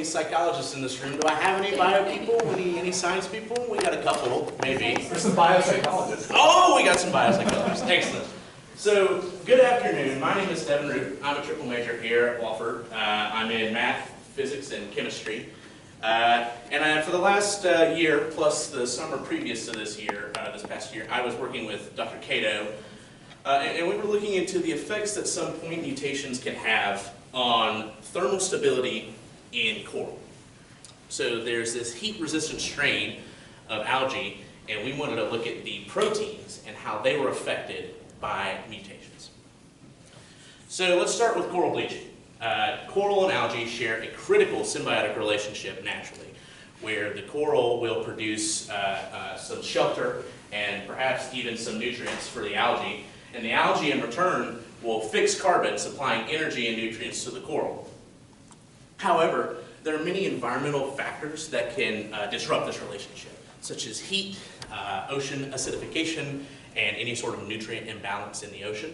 any psychologists in this room. Do I have any bio people? Any science people? We got a couple, maybe. There's some biopsychologists. Oh, we got some biopsychologists. Excellent. So, good afternoon. My name is Devin Ruppe. I'm a triple major here at Wofford. I'm in math, physics, and chemistry. And for the last year, plus the summer previous to this year, this past year, I was working with Dr. Cato, and we were looking into the effects that some point mutations can have on thermal stability in coral. So there's this heat-resistant strain of algae, and we wanted to look at the proteins and how they were affected by mutations. So let's start with coral bleaching. Coral and algae share a critical symbiotic relationship naturally, where the coral will produce some shelter and perhaps even some nutrients for the algae, and the algae in return will fix carbon, supplying energy and nutrients to the coral. However, there are many environmental factors that can disrupt this relationship, such as heat, ocean acidification, and any sort of nutrient imbalance in the ocean.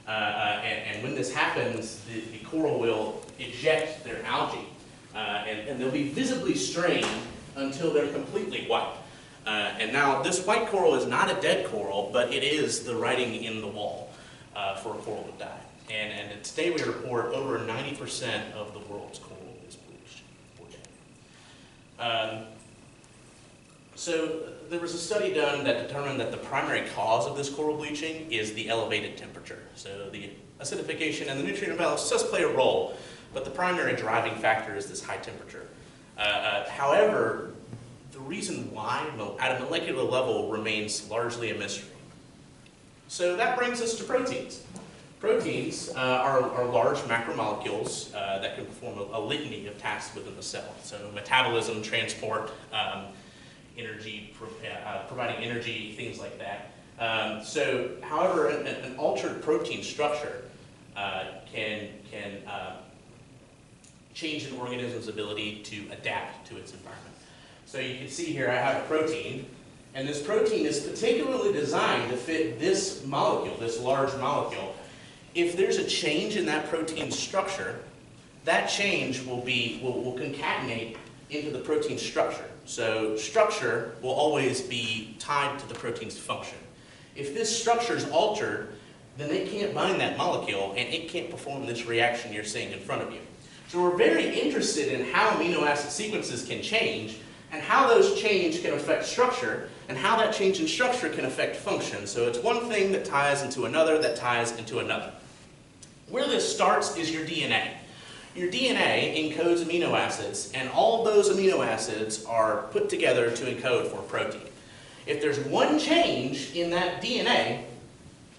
And when this happens, the coral will eject their algae, and they'll be visibly strained until they're completely white. And now, this white coral is not a dead coral, but it is the writing in the wall for a coral to die. And today we report over 90% of the world's coral is bleached or dead. So there was a study done that determined that the primary cause of this coral bleaching is the elevated temperature. So the acidification and the nutrient imbalance does play a role, but the primary driving factor is this high temperature. However, the reason why at a molecular level remains largely a mystery. So that brings us to proteins. Proteins are large macromolecules that can perform a litany of tasks within the cell. So metabolism, transport, energy, providing energy, things like that. However, an altered protein structure can change an organism's ability to adapt to its environment. So you can see here I have a protein, and this protein is particularly designed to fit this molecule, this large molecule. If there's a change in that protein structure, that change will concatenate into the protein structure. So structure will always be tied to the protein's function. If this structure is altered, then it can't bind that molecule, and it can't perform this reaction you're seeing in front of you. So we're very interested in how amino acid sequences can change, and how those change can affect structure, and how that change in structure can affect function. So it's one thing that ties into another, that ties into another. Where this starts is your DNA. Your DNA encodes amino acids, and all of those amino acids are put together to encode for a protein. If there's one change in that DNA,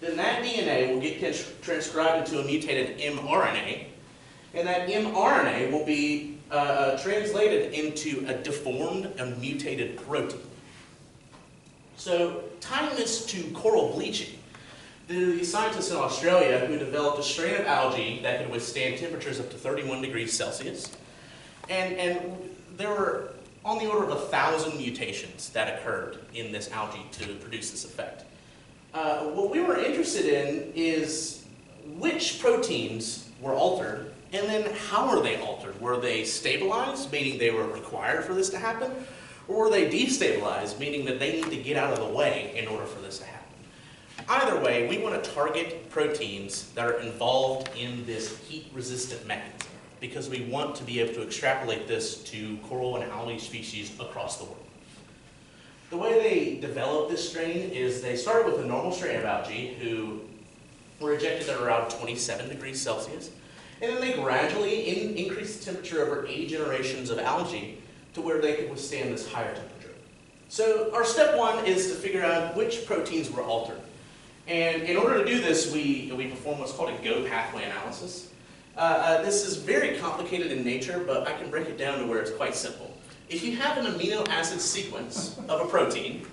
then that DNA will get transcribed into a mutated mRNA, and that mRNA will be translated into a deformed and mutated protein. So, tying this to coral bleaching, the scientists in Australia who developed a strain of algae that could withstand temperatures up to 31 degrees Celsius, and there were on the order of 1,000 mutations that occurred in this algae to produce this effect. What we were interested in is which proteins were altered, and then how are they altered? Were they stabilized, meaning they were required for this to happen? Or were they destabilized, meaning that they need to get out of the way in order for this to happen? Either way, we want to target proteins that are involved in this heat-resistant mechanism, because we want to be able to extrapolate this to coral and algae species across the world. The way they developed this strain is they started with a normal strain of algae who were ejected at around 27 degrees Celsius. And then they gradually increased the temperature over 80 generations of algae to where they could withstand this higher temperature. So our step one is to figure out which proteins were altered. And in order to do this, we perform what's called a GO pathway analysis. This is very complicated in nature, but I can break it down to where it's quite simple. If you have an amino acid sequence of a protein,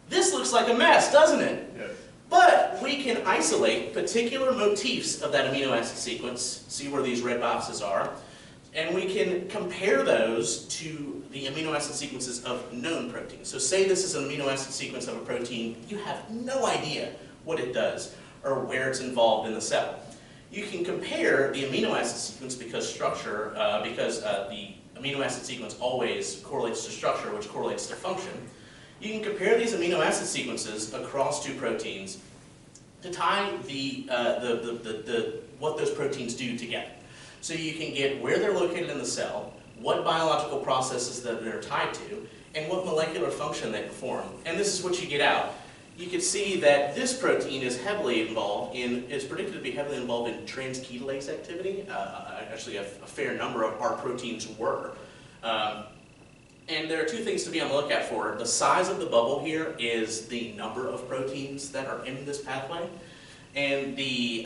this looks like a mess, doesn't it? Yes. But we can isolate particular motifs of that amino acid sequence, see where these red boxes are, and we can compare those to the amino acid sequences of known proteins. So say this is an amino acid sequence of a protein, you have no idea what it does or where it's involved in the cell. you can compare the amino acid sequence because the amino acid sequence always correlates to structure, which correlates to function. You can compare these amino acid sequences across two proteins to tie what those proteins do together. So you can get where they're located in the cell, what biological processes that they're tied to, and what molecular function they perform. And this is what you get out. You can see that this protein is predicted to be heavily involved in transketolase activity. Actually, a fair number of our proteins were. And there are two things to be on the lookout for. The size of the bubble here is the number of proteins that are in this pathway. And the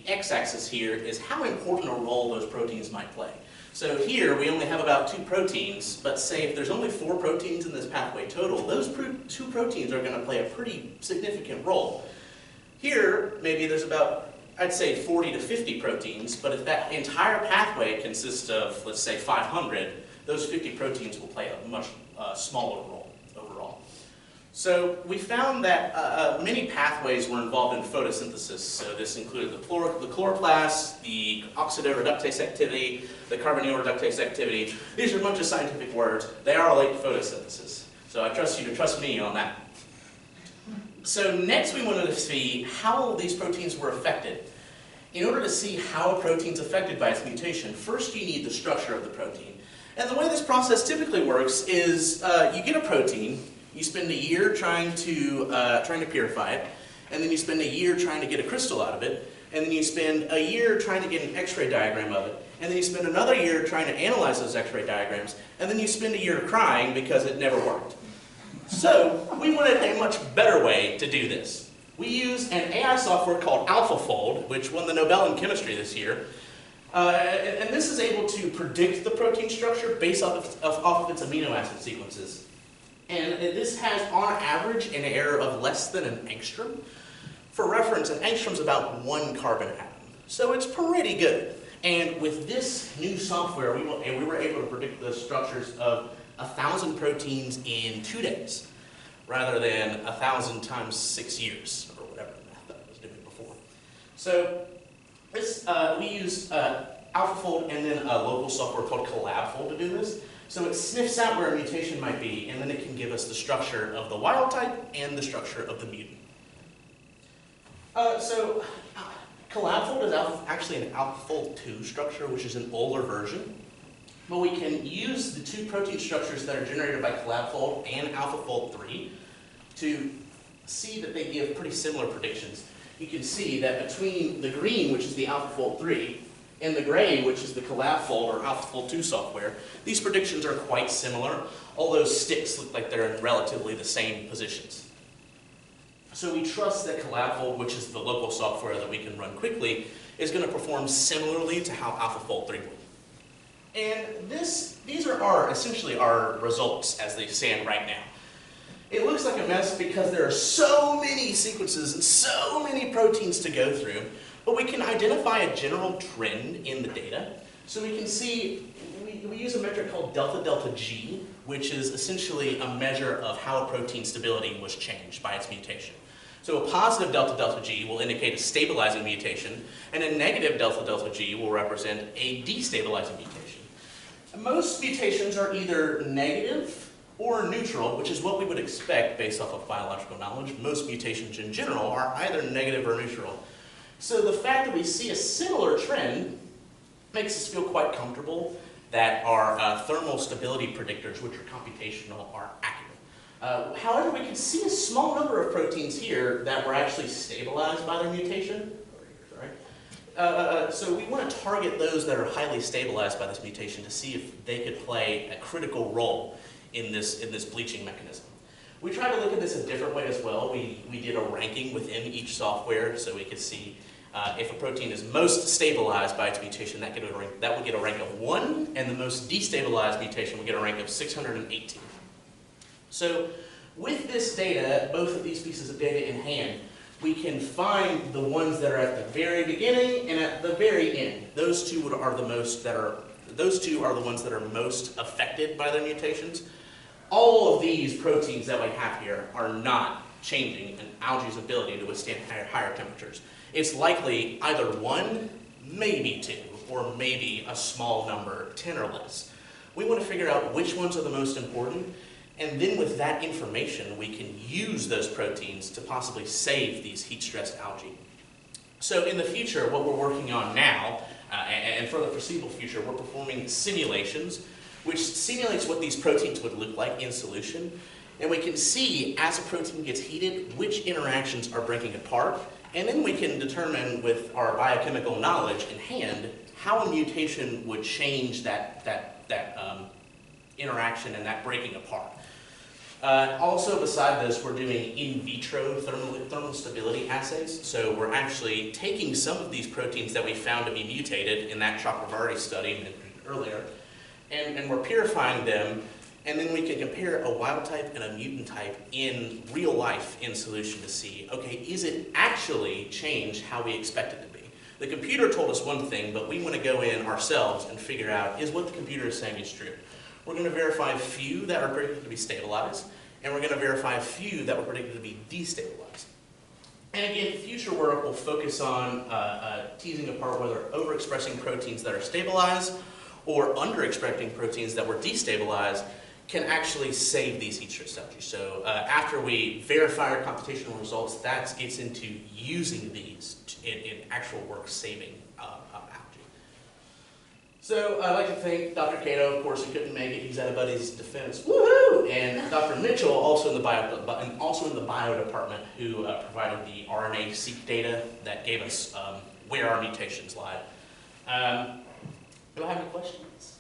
x-axis here is how important a role those proteins might play. So here we only have about 2 proteins, but say if there's only 4 proteins in this pathway total, those 2 proteins are going to play a pretty significant role. Here, maybe there's about, I'd say 40 to 50 proteins, but if that entire pathway consists of, let's say, 500, those 50 proteins will play a much smaller role overall. So we found that many pathways were involved in photosynthesis. So this included the chloroplast, the oxidoreductase activity, the carbonyl reductase activity. These are a bunch of scientific words. They are related to photosynthesis. So I trust you to trust me on that. So next we wanted to see how these proteins were affected. In order to see how a protein is affected by its mutation, first you need the structure of the protein. And the way this process typically works is you get a protein, you spend a year trying to purify it, and then you spend a year trying to get a crystal out of it, and then you spend a year trying to get an X-ray diagram of it, and then you spend another year trying to analyze those X-ray diagrams, and then you spend a year crying because it never worked. So we wanted a much better way to do this. We used an AI software called AlphaFold, which won the Nobel in chemistry this year. And this is able to predict the protein structure based off of its amino acid sequences. And this has, on average, an error of less than an angstrom. For reference, an angstrom is about 1 carbon atom. So it's pretty good. And with this new software, we were able to predict the structures of 1,000 proteins in 2 days, rather than 1,000 times 6 years, or whatever the math that I was doing before. So this, we used AlphaFold and then a local software called CollabFold to do this. So it sniffs out where a mutation might be, and then it can give us the structure of the wild type and the structure of the mutant. So CollabFold is actually an AlphaFold 2 structure, which is an older version. But we can use the 2 protein structures that are generated by CollabFold and AlphaFold 3 to see that they give pretty similar predictions. You can see that between the green, which is the AlphaFold 3, and the gray, which is the CollabFold or AlphaFold 2 software, these predictions are quite similar. All those sticks look like they're in relatively the same positions. So we trust that CollabFold, which is the local software that we can run quickly, is going to perform similarly to how AlphaFold 3 would. And these are essentially our results as they stand right now. It looks like a mess because there are so many sequences and so many proteins to go through, but we can identify a general trend in the data. So we can see, we use a metric called delta G, which is essentially a measure of how a protein's stability was changed by its mutation. So a positive delta G will indicate a stabilizing mutation, and a negative delta G will represent a destabilizing mutation. Most mutations are either negative or neutral, which is what we would expect based off of biological knowledge. Most mutations in general are either negative or neutral. So the fact that we see a similar trend makes us feel quite comfortable that our thermal stability predictors, which are computational, are accurate. However, we can see a small number of proteins here that were actually stabilized by their mutation. So we want to target those that are highly stabilized by this mutation to see if they could play a critical role in this bleaching mechanism. We tried to look at this a different way as well. We did a ranking within each software so we could see if a protein is most stabilized by its mutation, that would get a rank of 1, and the most destabilized mutation would get a rank of 618. So with this data, both of these pieces of data in hand, we can find the ones that are at the very beginning and at the very end. Those two are the ones that are most affected by their mutations. All of these proteins that we have here are not changing an algae's ability to withstand higher temperatures. it's likely either 1, maybe 2, or maybe a small number, 10 or less. We want to figure out which ones are the most important, and then with that information, we can use those proteins to possibly save these heat-stressed algae. So in the future, what we're working on now, and for the foreseeable future, we're performing simulations, which simulates what these proteins would look like in solution. And we can see, as a protein gets heated, which interactions are breaking apart. And then we can determine, with our biochemical knowledge in hand, how a mutation would change that interaction and that breaking apart. Also, beside this, we're doing in vitro thermal stability assays. So we're actually taking some of these proteins that we found to be mutated in that Chakravarti study mentioned earlier, and we're purifying them, and then we can compare a wild type and a mutant type in real life in solution to see, okay, is it actually changed how we expect it to be? The computer told us one thing, but we want to go in ourselves and figure out, is what the computer is saying is true? We're going to verify a few that are predicted to be stabilized, and we're going to verify a few that were predicted to be destabilized. And again, future work will focus on teasing apart whether overexpressing proteins that are stabilized or underexpressing proteins that were destabilized can actually save these heat-stressed algae. So after we verify our computational results, that gets into using these in actual work saving algae. So I'd like to thank Dr. Cato. Of course, he couldn't make it. He's at a buddy's defense. Woohoo! And Dr. Mitchell, also in the bio department, who provided the RNA-seq data that gave us where our mutations lie. Do I have any questions?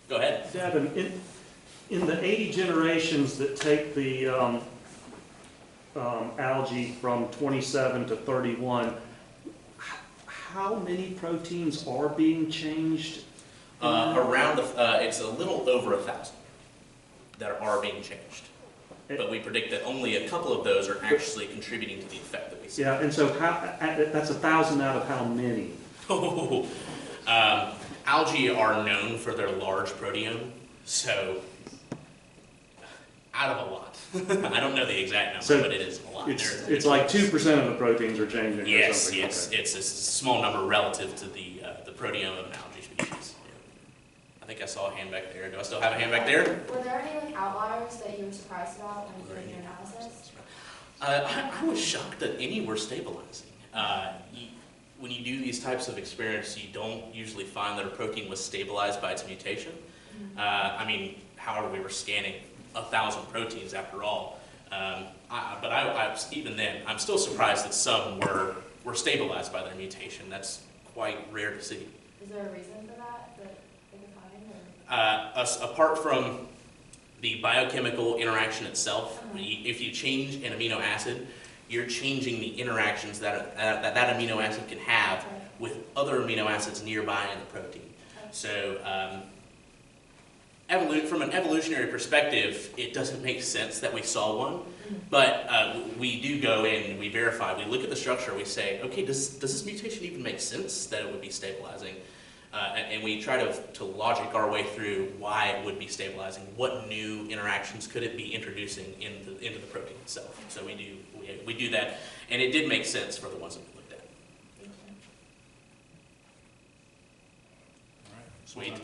Go ahead. Devin, in the 80 generations that take the algae from 27 to 31, how many proteins are being changed? It's a little over 1,000 that are being changed. But we predict that only a couple of those are actually contributing to the effect that we see. Yeah, and so that's 1,000 out of how many? Algae are known for their large proteome, so out of a lot. I don't know the exact number, but it is a lot. It's like 2% of the proteins are changing. Yes, or something. yes, Okay. It's a small number relative to the proteome of an algae species. Yeah. I think I saw a hand back there. Do I still have a hand back there? Were there any outliers that you were surprised about when you did your analysis? I was shocked that any were stabilizing. When you do these types of experiments, you don't usually find that a protein was stabilized by its mutation. I mean, however, we were scanning 1,000 proteins after all. But even then, I'm still surprised that some were stabilized by their mutation. That's quite rare to see. Is there a reason for that they could find? Apart from the biochemical interaction itself, if you change an amino acid, you're changing the interactions that amino acid can have with other amino acids nearby in the protein. So from an evolutionary perspective, it doesn't make sense that we saw one, but we do go in and we verify. We look at the structure, we say, okay, does this mutation even make sense that it would be stabilizing? And we try to logic our way through why it would be stabilizing. What new interactions could it be introducing into the protein itself? So we do that, and it did make sense for the ones that we looked at. All right, sweet.